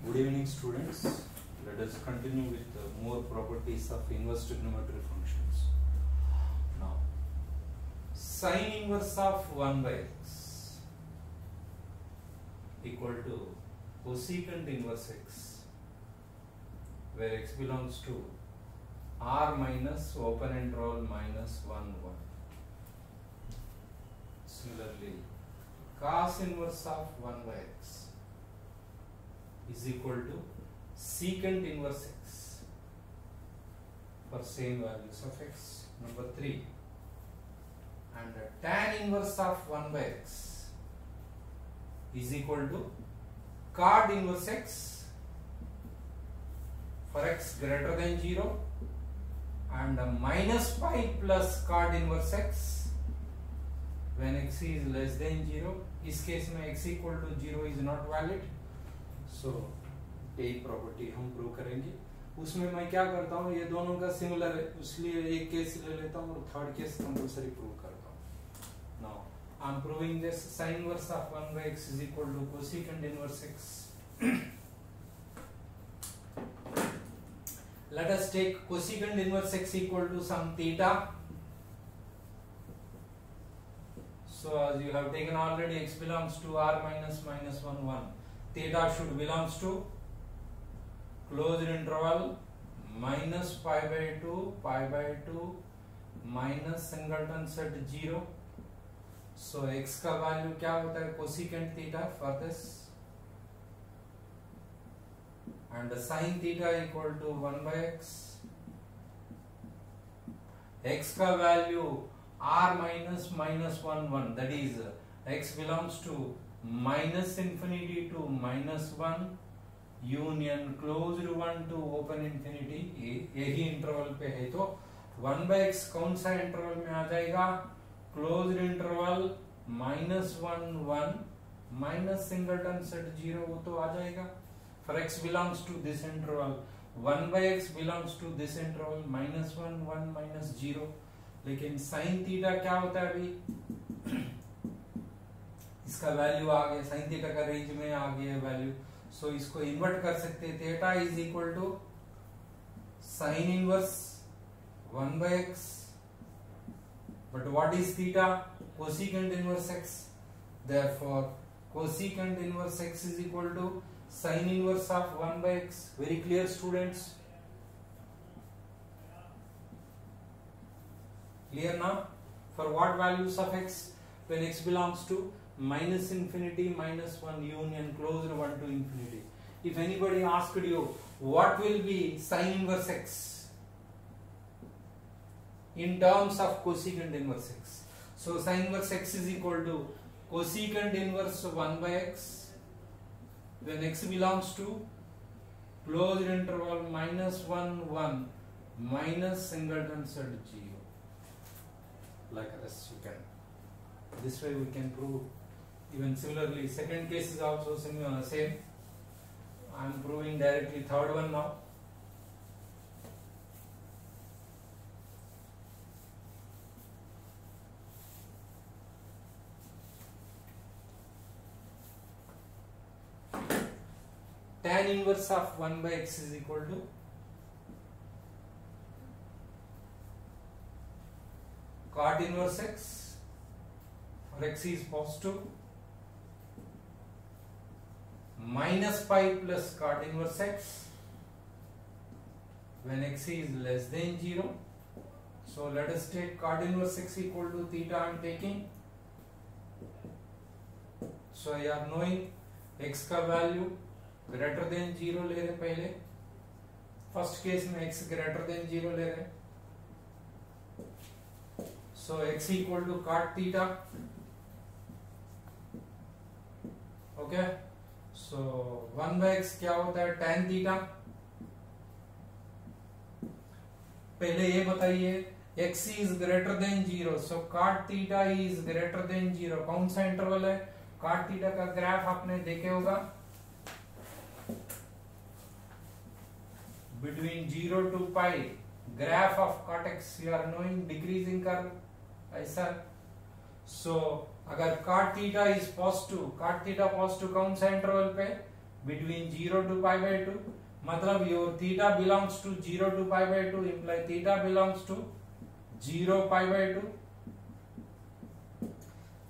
Good evening, students. Let us continue with more properties of inverse trigonometric functions. Now, sine inverse of 1 by x equal to cosecant inverse x, where x belongs to r minus open interval minus 1 1. Similarly, cos inverse of 1 by x is equal to secant inverse x for same values of x. Number 3, and tan inverse of 1 by x is equal to cot inverse x for x greater than 0 and minus pi plus cot inverse x when x is less than 0. इस case में x equal to 0 is not valid. सो एक property हम prove करेंगे. उसमें मैं क्या करता हूँ, ये दोनों का सिमिलर है इसलिए एक केस ले लेता हूँ और थर्ड केस कंपल्सरी प्रूव करता हूँ. Now I am proving this sin inverse of 1 by x is equal to cosecant inverse x. Let us take cosecant inverse x equal to some theta. So as you have taken already, x belongs to r minus minus 1 1. Theta should belongs to closed interval minus pi by 2 minus singleton set 0. So x का value क्या होता है cosecant theta for this, and sin theta equal to 1 by x. X का value r minus minus 1 1, that is x belongs to minus infinity to minus 1 union closed 1 to open infinity. यही interval पे है तो 1 by x कौन सा interval में आ जाएगा, closed interval minus 1 1 minus singleton set 0, वो तो आ जाएगा. For x belongs to this interval, 1 by x belongs to this interval minus 1 1 minus 0. लेकिन sin थीटा क्या होता है अभी, इसका वैल्यू आ गया, sin थीटा का रेंज में आ गया वैल्यू. सो इसको इन्वर्ट कर सकते हैं. Theta is equal to sin inverse 1 by x, but what is theta, cosecant inverse x. therefore cosecant inverse x is equal to sin inverse of 1 by x. very clear students, clear now? For what values of x, when x belongs to minus infinity minus 1 union closed 1 to infinity. If anybody asked you what will be sin inverse x in terms of cosecant inverse x, so sin inverse x is equal to cosecant inverse 1 by x when x belongs to closed interval minus 1 1 minus singleton set 0. Like this you can, this way we can prove. Even similarly, second case is also same. I am proving directly third one now. Tan inverse of 1 by x is equal to cot inverse x for x is positive minus pi plus cot inverse x when x is less than 0. So let us take cot inverse x equal to theta I am taking. So you are knowing x का value greater than 0 ले रहे पहले, first case में x greater than 0 ले रहे. So x equal to cot theta. Okay. So 1 by x क्या होता है, tan theta. पहले ये बताइए x is greater than 0, so cot theta is greater than 0. कौन सा इंटरवल है, cot theta का ग्राफ आपने देखे होगा, between 0 to pi graph of cot x you are knowing decreasing curve ऐसा. So अगर cot theta is positive, cot theta positive कौन सा इंटरवल पे, between 0 to pi by 2. मतलब your theta belongs to 0 to pi by 2 imply theta belongs to 0 pi by 2.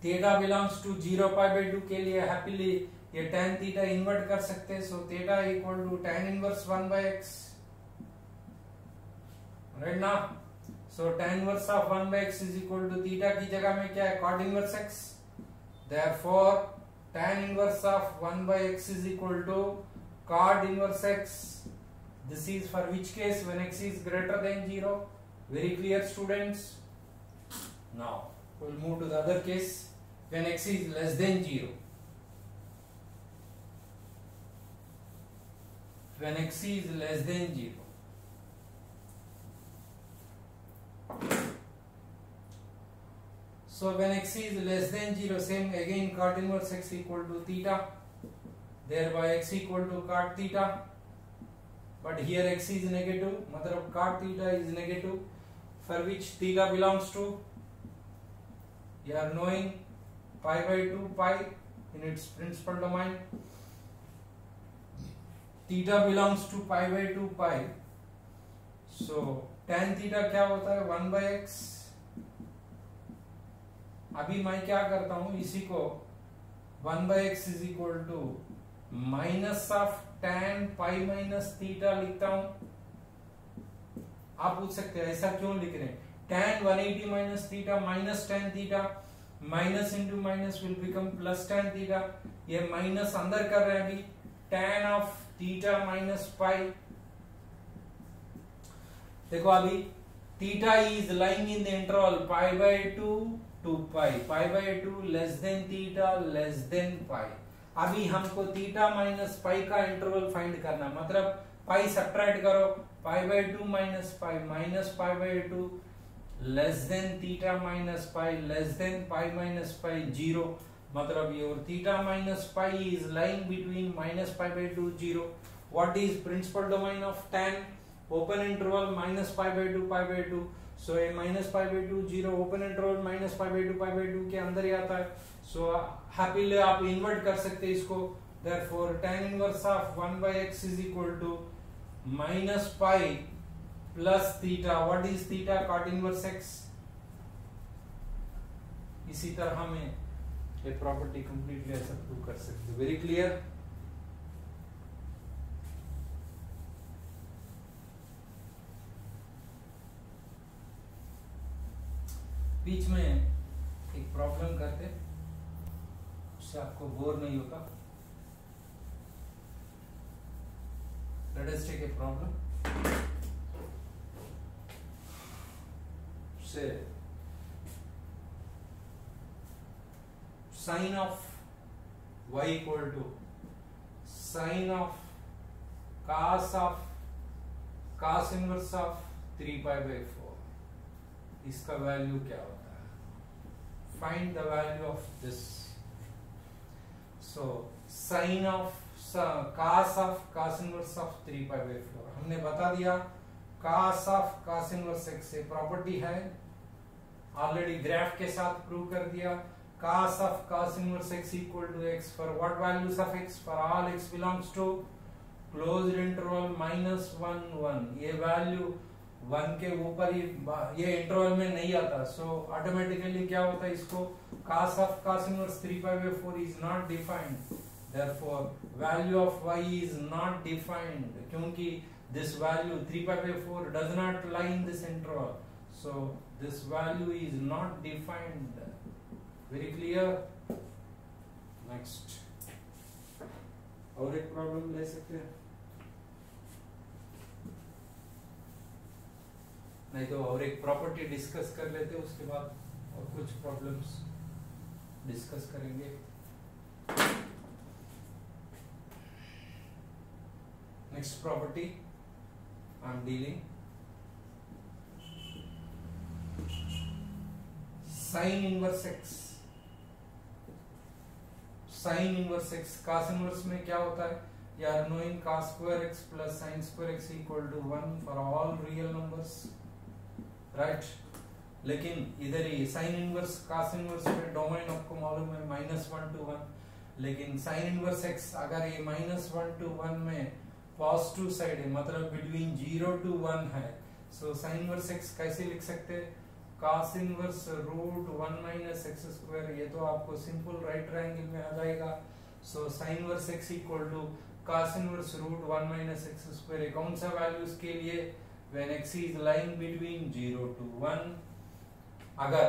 theta belongs to 0 pi by 2 के लिए happily ये tan theta invert कर सकते हैं. So theta equal to tan inverse 1 by x. Right now, so tan inverse of 1 by x is equal to theta की जगह में क्या है cot inverse x. Therefore tan inverse of 1 by x is equal to cot inverse x. This is for which case? When x is greater than 0. Very clear, students. Now we'll move to the other case when x is less than 0. When x is less than 0. So when x is less than 0, same again cot inverse x equal to theta, thereby x equal to cot theta. But here x is negative, matlab cot theta is negative, for which theta belongs to, you are knowing, pi by 2 pi in its principal domain. Theta belongs to pi by 2 pi. So tan theta क्या होता है 1 by x. अभी मैं क्या करता हूं, इसी को 1 by x is equal to minus of tan pi minus theta लिखता हूं. आप पूछ सकते हैं ऐसा क्यों लिख रहे हैं. tan 180 minus theta minus tan theta, minus into minus will become plus tan theta. ये माइनस अंदर कर रहे हैं अभी. tan of theta minus pi. देखो अभी theta is lying in the interval pi by 2 to pi. pi by 2 less than theta less than pi. अभी हमको theta minus pi का इंटरवल फाइंड करना, मतलब pi सब्ट्रैक्ट करो, pi by 2 minus pi by 2 less than theta minus pi less than pi minus pi 0. मतलब your theta minus pi is lying between minus pi by 2 0. What is principal domain of tan? Open interval minus pi by 2 pi by 2. So a minus pi by 2 0 open interval minus pi by 2 के अंदर ही आता है. So happily आप invert कर सकते हैं इसको. Therefore tan inverse of 1 by x is equal to minus pi plus theta. What is theta? Cot inverse x. इसी तरह हमें ये प्रॉपर्टी कंप्लीटली ऐसा प्रूव कर सकते हैं. Very clear. बीच में एक प्रॉब्लम करते, उससे आपको बोर नहीं होगा. Let us take a problem. Say sin of y equal to sin of cos inverse of 3 pi by 4. इसका वैल्यू क्या होता है? Find the value of this. So sine of cos inverse of 3 pi by 4 हमने बता दिया. cos inverse x से property है, already graph के साथ प्रूव कर दिया. cos inverse x equal to x for what values of x? For all x belongs to closed interval minus 1 1. ये वैल्यू 1 के ऊपर ही ये इंटरवल में नहीं आता. सो ऑटोमेटिकली क्या होता है, इसको cos inverse 3 pi by 4 is not defined. Therefore value of y is not defined, क्योंकि this value 3 pi by 4 does not lie in this interval. So this value is not defined. Very clear. Next, और एक problem ले सकते हैं, नहीं तो और एक प्रॉपर्टी डिस्कस कर लेते हैं, उसके बाद और कुछ प्रॉब्लम्स डिस्कस करेंगे. Next property I am dealing sin inverse x. sin inverse x cos inverse में क्या होता है? You are knowing cos square x plus sin square x equal to 1 for all real numbers, right? लेकिन इधर ही sin inverse cos inverse में domain आपको मालूम है -1 to 1. लेकिन साइन इनवर्स एक्स अगर ये -1 to 1 में पॉजिटिव साइड है, मतलब बिटवीन 0 to 1 है, सो साइन इनवर्स एक्स कैसे लिख सकते हैं? cos inverse √1 minus x square, ये तो आपको सिंपल राइट ट्रायंगल में आ जाएगा। So sine inverse x equal to cos inverse √1 minus x square. कौन सा वैल्यूज के लिए? When x is lying between 0 to 1। अगर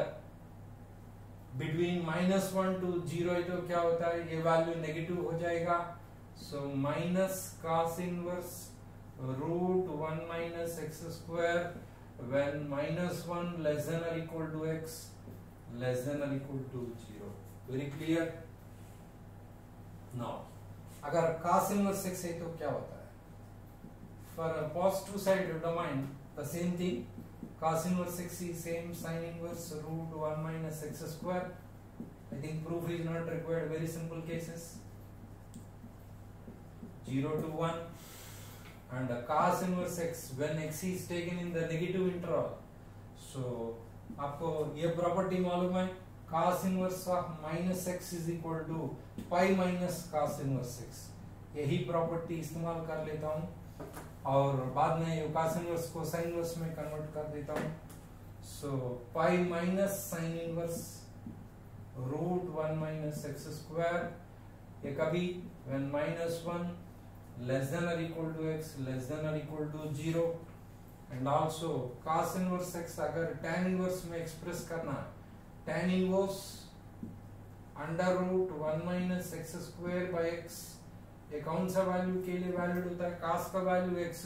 बिटवीन -1 to 0 है तो क्या होता है? ये वैल्यू नेगेटिव हो जाएगा। So minus cos inverse √1 minus x square when -1 less than or equal to x less than or equal to 0। Very clear? Now, अगर cos inverse x है तो क्या होता है? For a positive side domain, the same thing. Cos inverse x is same sin inverse √1 minus x square. I think proof is not required. Very simple cases. 0 to 1. And cos inverse x when x is taken in the negative interval, so आपको ये property मालूम है, cos inverse of minus x is equal to pi minus cos inverse x। यही property इस्तेमाल कर लेता हूँ और बाद में cos inverse को sin inverse में कन्वर्ट कर देता हूँ। so pi minus sin inverse √1 minus x square, ये कभी when -1 less than or equal to x less than or equal to 0, and also cos inverse x अगर tan inverse में express करना, tan inverse √1 minus x square by x, ये कौन सा value के लिए वैलिड होता है? cos का वैल्यू x,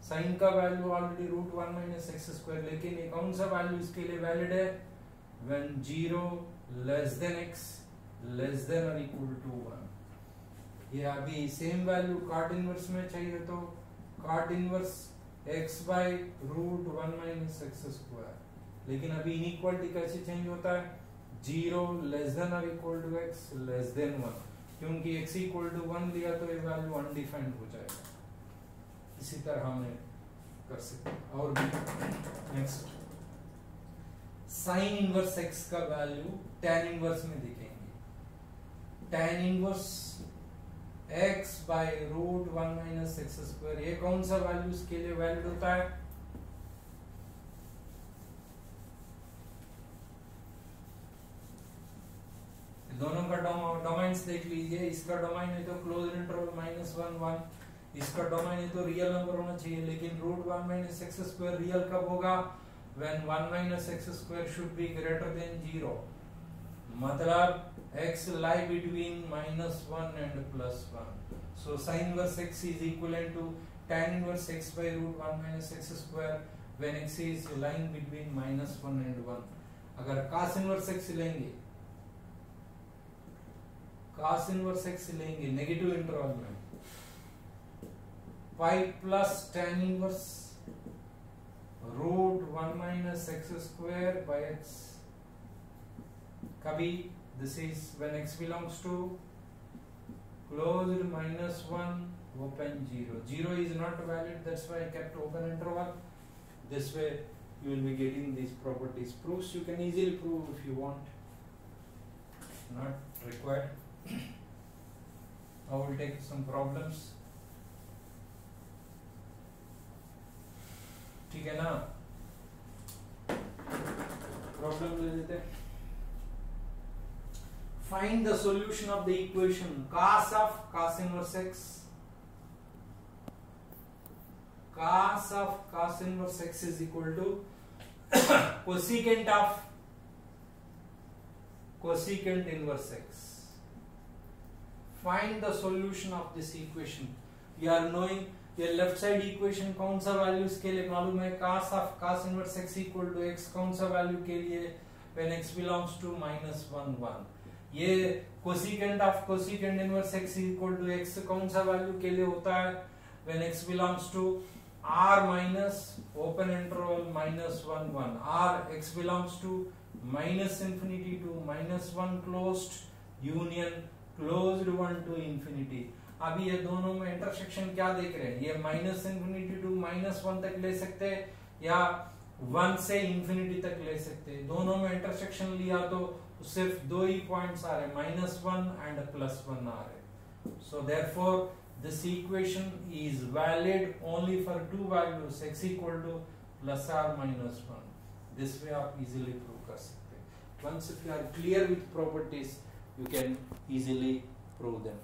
sin का value already √1 minus x square, लेकिन ये कौन सा वैल्यू इसके लिए वैलिड है? when 0 less than x less than or equal to 1। ये अभी सेम वैल्यू cot इनवर्स में चाहिए तो cot inverse x by √1 minus x square, लेकिन अभी इनइक्वालिटी कैसे चेंज होता है? 0 less than or equal to x less than 1, क्योंकि x equal to 1 लिया तो ये वैल्यू अनडिफाइंड हो जाएगा। इसी तरह हमें कर सकते हैं। और भी नेक्स्ट, साइन इनवर्स x का वैल्यू tan इनवर्स में दिखेंगे। tan inverse x by √1 minus x square, ये कौन सा वैल्यू के लिए वैलिड होता है? दोनों का डोमेन्स देख लीजिए। इसका डोमेन है तो क्लोज इंटरवल -1 1, इसका डोमेन है तो रियल नंबर होना चाहिए, लेकिन √1 minus x square रियल कब होगा? when 1 minus x square should be greater than 0, मतलब x lie between -1 and +1। so sin inverse x is equivalent to tan inverse x by √1 minus x square when x is lying between -1 and 1। अगर cos inverse x लेंगे, cos inverse x लेंगे negative interval में, pi plus tan inverse √1 minus x square by x, कभी this is when x belongs to closed -1 open 0। 0 is not valid, that's why I kept open interval। this way you will be getting these properties। proofs you can easily prove if you want, not required। I will take some problems, ठीक है ना? Problem ले लेते हैं। Find the solution of the equation cos of cos inverse x, cos of cos inverse x is equal to cosecant of cosecant inverse x। Find the solution of this equation। You are knowing ये left side equation कौन सा value इसके लिए मालूम है? cos of cos inverse x equal to x कौन सा value के लिए? when x belongs to -1 1। ये cosecant of cosecant inverse x equal to x कौन सा वैल्यू के लिए होता है? when x belongs to r minus open interval -1 1, r x belongs to -infinity to -1 closed union closed 1 to infinity। अभी ये दोनों में इंटरसेक्शन क्या देख रहे हैं? ये -infinity to -1 तक ले सकते हैं या 1 से इंफिनिटी तक ले सकते हैं। दोनों में इंटरसेक्शन लिया तो सिर्फ दो ही पॉइंट्स आ रहे, -1 एंड +1 आ रहे. So therefore this equation is valid only for two values, x equal to plus or minus 1. This way आप easily prove कर सकते हैं. Once if you are clear with properties, you can easily prove them.